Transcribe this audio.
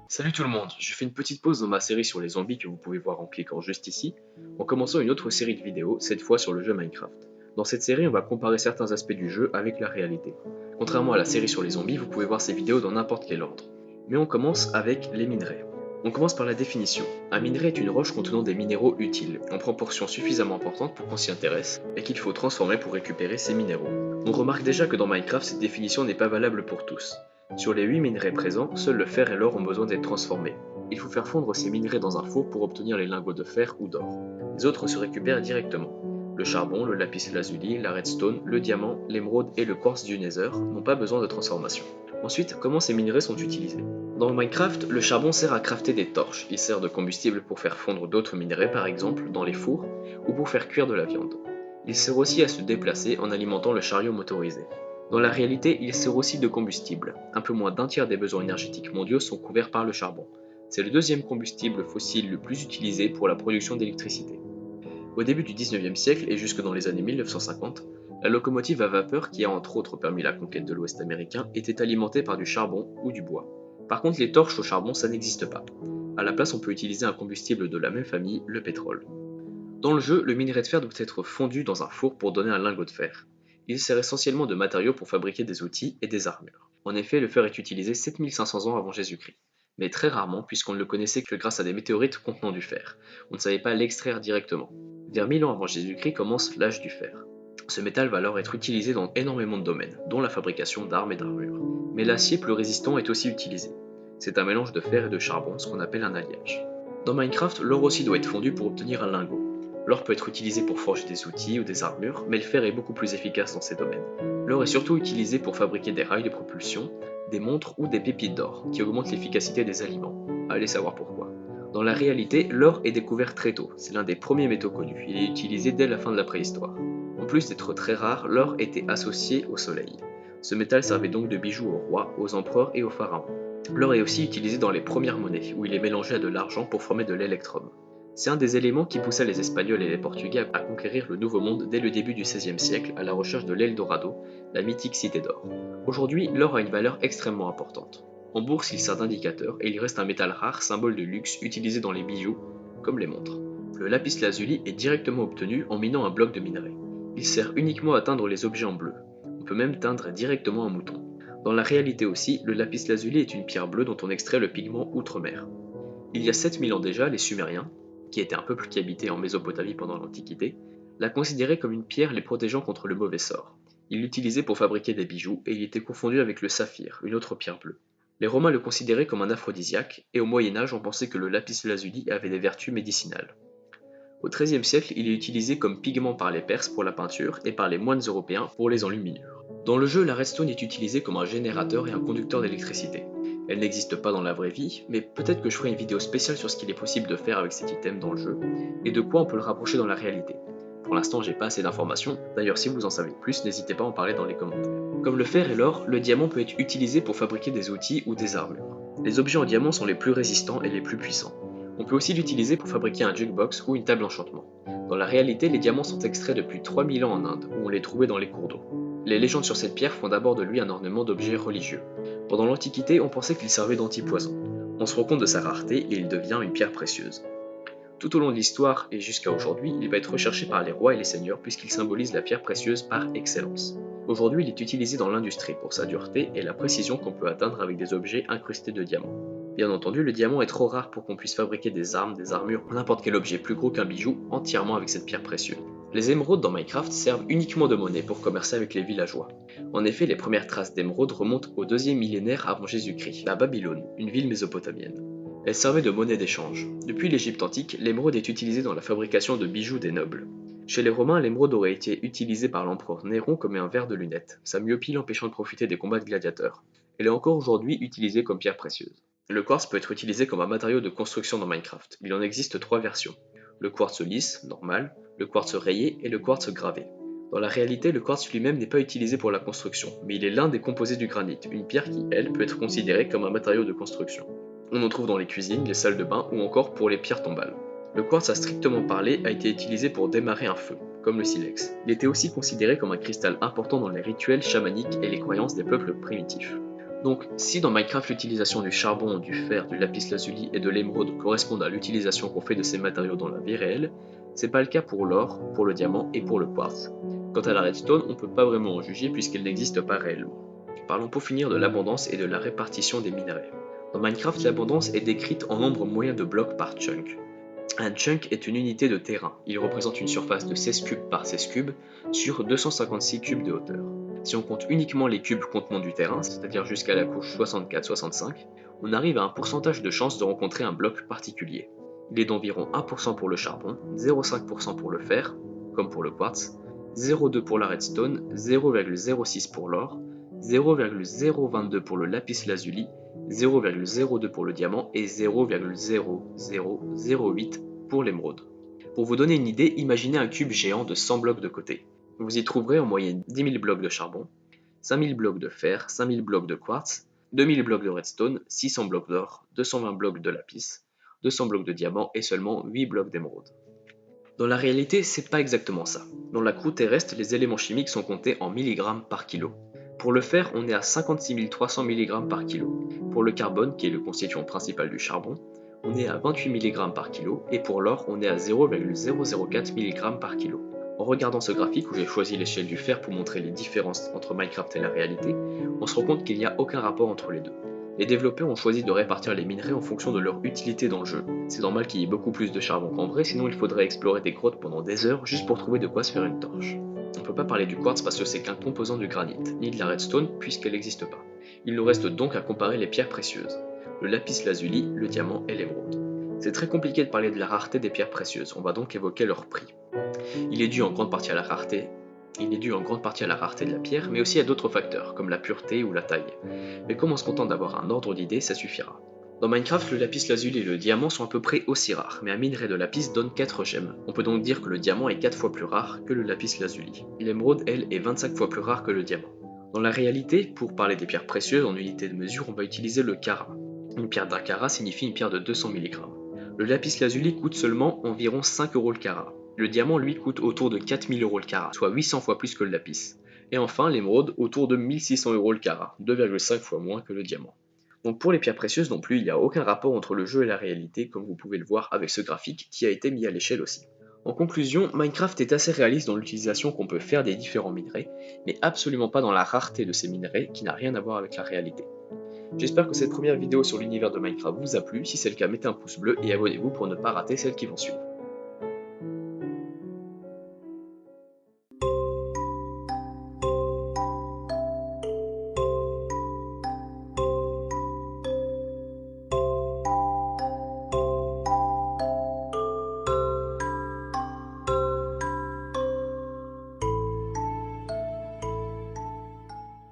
Salut tout le monde, je fais une petite pause dans ma série sur les zombies que vous pouvez voir en cliquant juste ici, en commençant une autre série de vidéos, cette fois sur le jeu Minecraft. Dans cette série, on va comparer certains aspects du jeu avec la réalité. Contrairement à la série sur les zombies, vous pouvez voir ces vidéos dans n'importe quel ordre. Mais on commence avec les minerais. On commence par la définition. Un minerai est une roche contenant des minéraux utiles, en proportion suffisamment importante pour qu'on s'y intéresse, et qu'il faut transformer pour récupérer ces minéraux. On remarque déjà que dans Minecraft, cette définition n'est pas valable pour tous. Sur les 8 minerais présents, seuls le fer et l'or ont besoin d'être transformés. Il faut faire fondre ces minerais dans un four pour obtenir les lingots de fer ou d'or. Les autres se récupèrent directement. Le charbon, le lapis lazuli, la redstone, le diamant, l'émeraude et le quartz du nether n'ont pas besoin de transformation. Ensuite, comment ces minerais sont utilisés? Dans Minecraft, le charbon sert à crafter des torches. Il sert de combustible pour faire fondre d'autres minerais par exemple dans les fours ou pour faire cuire de la viande. Il sert aussi à se déplacer en alimentant le chariot motorisé. Dans la réalité, il sert aussi de combustible. Un peu moins d'un tiers des besoins énergétiques mondiaux sont couverts par le charbon. C'est le deuxième combustible fossile le plus utilisé pour la production d'électricité. Au début du 19e siècle et jusque dans les années 1950, la locomotive à vapeur qui a entre autres permis la conquête de l'Ouest américain était alimentée par du charbon ou du bois. Par contre, les torches au charbon, ça n'existe pas. À la place, on peut utiliser un combustible de la même famille, le pétrole. Dans le jeu, le minerai de fer doit être fondu dans un four pour donner un lingot de fer. Il sert essentiellement de matériau pour fabriquer des outils et des armures. En effet, le fer est utilisé 7500 ans avant Jésus-Christ, mais très rarement puisqu'on ne le connaissait que grâce à des météorites contenant du fer. On ne savait pas l'extraire directement. Vers 1000 ans avant Jésus-Christ commence l'âge du fer. Ce métal va alors être utilisé dans énormément de domaines, dont la fabrication d'armes et d'armures. Mais l'acier plus résistant est aussi utilisé. C'est un mélange de fer et de charbon, ce qu'on appelle un alliage. Dans Minecraft, l'or aussi doit être fondu pour obtenir un lingot. L'or peut être utilisé pour forger des outils ou des armures, mais le fer est beaucoup plus efficace dans ces domaines. L'or est surtout utilisé pour fabriquer des rails de propulsion, des montres ou des pépites d'or, qui augmentent l'efficacité des aliments. Allez savoir pourquoi. Dans la réalité, l'or est découvert très tôt, c'est l'un des premiers métaux connus, il est utilisé dès la fin de la préhistoire. En plus d'être très rare, l'or était associé au soleil. Ce métal servait donc de bijoux aux rois, aux empereurs et aux pharaons. L'or est aussi utilisé dans les premières monnaies, où il est mélangé à de l'argent pour former de l'électrum. C'est un des éléments qui poussa les Espagnols et les Portugais à conquérir le Nouveau Monde dès le début du XVIe siècle à la recherche de l'Eldorado, la mythique cité d'or. Aujourd'hui, l'or a une valeur extrêmement importante. En bourse, il sert d'indicateur et il reste un métal rare, symbole de luxe utilisé dans les bijoux, comme les montres. Le lapis lazuli est directement obtenu en minant un bloc de minerai. Il sert uniquement à teindre les objets en bleu. On peut même teindre directement un mouton. Dans la réalité aussi, le lapis lazuli est une pierre bleue dont on extrait le pigment outre-mer. Il y a 7000 ans déjà, les Sumériens, qui était un peuple qui habitait en Mésopotamie pendant l'Antiquité, la considérait comme une pierre les protégeant contre le mauvais sort. Ils l'utilisaient pour fabriquer des bijoux et il était confondu avec le saphir, une autre pierre bleue. Les Romains le considéraient comme un aphrodisiaque et au Moyen-Âge on pensait que le lapis lazuli avait des vertus médicinales. Au XIIIe siècle, il est utilisé comme pigment par les Perses pour la peinture et par les moines européens pour les enluminures. Dans le jeu, la redstone est utilisée comme un générateur et un conducteur d'électricité. Elle n'existe pas dans la vraie vie, mais peut-être que je ferai une vidéo spéciale sur ce qu'il est possible de faire avec cet item dans le jeu, et de quoi on peut le rapprocher dans la réalité. Pour l'instant, j'ai pas assez d'informations, d'ailleurs si vous en savez plus, n'hésitez pas à en parler dans les commentaires. Comme le fer et l'or, le diamant peut être utilisé pour fabriquer des outils ou des armures. Les objets en diamant sont les plus résistants et les plus puissants. On peut aussi l'utiliser pour fabriquer un jukebox ou une table d'enchantement. Dans la réalité, les diamants sont extraits depuis 3000 ans en Inde, où on les trouvait dans les cours d'eau. Les légendes sur cette pierre font d'abord de lui un ornement d'objets religieux. Pendant l'Antiquité, on pensait qu'il servait d'antipoison. On se rend compte de sa rareté et il devient une pierre précieuse. Tout au long de l'histoire et jusqu'à aujourd'hui, il va être recherché par les rois et les seigneurs puisqu'il symbolise la pierre précieuse par excellence. Aujourd'hui, il est utilisé dans l'industrie pour sa dureté et la précision qu'on peut atteindre avec des objets incrustés de diamants. Bien entendu, le diamant est trop rare pour qu'on puisse fabriquer des armes, des armures ou n'importe quel objet plus gros qu'un bijou entièrement avec cette pierre précieuse. Les émeraudes dans Minecraft servent uniquement de monnaie pour commercer avec les villageois. En effet, les premières traces d'émeraudes remontent au 2e millénaire avant Jésus-Christ, à Babylone, une ville mésopotamienne. Elles servaient de monnaie d'échange. Depuis l'Égypte antique, l'émeraude est utilisée dans la fabrication de bijoux des nobles. Chez les Romains, l'émeraude aurait été utilisée par l'empereur Néron comme un verre de lunettes, sa myopie l'empêchant de profiter des combats de gladiateurs. Elle est encore aujourd'hui utilisée comme pierre précieuse. Le quartz peut être utilisé comme un matériau de construction dans Minecraft. Il en existe 3 versions. Le quartz lisse, normal, le quartz rayé et le quartz gravé. Dans la réalité, le quartz lui-même n'est pas utilisé pour la construction, mais il est l'un des composés du granit, une pierre qui, elle, peut être considérée comme un matériau de construction. On en trouve dans les cuisines, les salles de bain ou encore pour les pierres tombales. Le quartz à strictement parler a été utilisé pour démarrer un feu, comme le silex. Il était aussi considéré comme un cristal important dans les rituels chamaniques et les croyances des peuples primitifs. Donc si dans Minecraft l'utilisation du charbon, du fer, du lapis-lazuli et de l'émeraude correspondent à l'utilisation qu'on fait de ces matériaux dans la vie réelle, c'est pas le cas pour l'or, pour le diamant et pour le quartz. Quant à la redstone, on peut pas vraiment en juger puisqu'elle n'existe pas réellement. Parlons pour finir de l'abondance et de la répartition des minerais. Dans Minecraft, l'abondance est décrite en nombre moyen de blocs par chunk. Un chunk est une unité de terrain. Il représente une surface de 16 cubes par 16 cubes sur 256 cubes de hauteur. Si on compte uniquement les cubes contenant du terrain, c'est-à-dire jusqu'à la couche 64-65, on arrive à un pourcentage de chance de rencontrer un bloc particulier. Il est d'environ 1% pour le charbon, 0,5% pour le fer, comme pour le quartz, 0,2 pour la redstone, 0,06 pour l'or, 0,022 pour le lapis-lazuli, 0,02 pour le diamant et 0,0008 pour l'émeraude. Pour vous donner une idée, imaginez un cube géant de 100 blocs de côté. Vous y trouverez en moyenne 10 000 blocs de charbon, 5 000 blocs de fer, 5 000 blocs de quartz, 2 000 blocs de redstone, 600 blocs d'or, 220 blocs de lapis, 200 blocs de diamant et seulement 8 blocs d'émeraude. Dans la réalité, c'est pas exactement ça. Dans la croûte terrestre, les éléments chimiques sont comptés en milligrammes par kilo. Pour le fer, on est à 56 300 mg par kilo. Pour le carbone, qui est le constituant principal du charbon, on est à 28 mg par kilo, et pour l'or, on est à 0,004 mg par kilo. En regardant ce graphique où j'ai choisi l'échelle du fer pour montrer les différences entre Minecraft et la réalité, on se rend compte qu'il n'y a aucun rapport entre les deux. Les développeurs ont choisi de répartir les minerais en fonction de leur utilité dans le jeu. C'est normal qu'il y ait beaucoup plus de charbon qu'en vrai, sinon il faudrait explorer des grottes pendant des heures juste pour trouver de quoi se faire une torche. On peut pas parler du quartz parce que c'est qu'un composant du granit, ni de la redstone puisqu'elle n'existe pas. Il nous reste donc à comparer les pierres précieuses, le lapis-lazuli, le diamant et l'émeraude. C'est très compliqué de parler de la rareté des pierres précieuses, on va donc évoquer leur prix. Il est dû en grande partie à la rareté de la pierre, mais aussi à d'autres facteurs, comme la pureté ou la taille. Mais comme on se contente d'avoir un ordre d'idée, ça suffira. Dans Minecraft, le lapis-lazuli et le diamant sont à peu près aussi rares, mais un minerai de lapis donne 4 gemmes. On peut donc dire que le diamant est 4 fois plus rare que le lapis-lazuli. L'émeraude, elle, est 25 fois plus rare que le diamant. Dans la réalité, pour parler des pierres précieuses en unité de mesure, on va utiliser le carat. Une pierre d'un carat signifie une pierre de 200 mg. Le lapis-lazuli coûte seulement environ 5 € le carat. Le diamant, lui, coûte autour de 4000 € le carat, soit 800 fois plus que le lapis. Et enfin, l'émeraude, autour de 1600 € le carat, 2,5 fois moins que le diamant. Donc pour les pierres précieuses non plus, il n'y a aucun rapport entre le jeu et la réalité, comme vous pouvez le voir avec ce graphique qui a été mis à l'échelle aussi. En conclusion, Minecraft est assez réaliste dans l'utilisation qu'on peut faire des différents minerais, mais absolument pas dans la rareté de ces minerais qui n'a rien à voir avec la réalité. J'espère que cette première vidéo sur l'univers de Minecraft vous a plu, si c'est le cas mettez un pouce bleu et abonnez-vous pour ne pas rater celles qui vont suivre.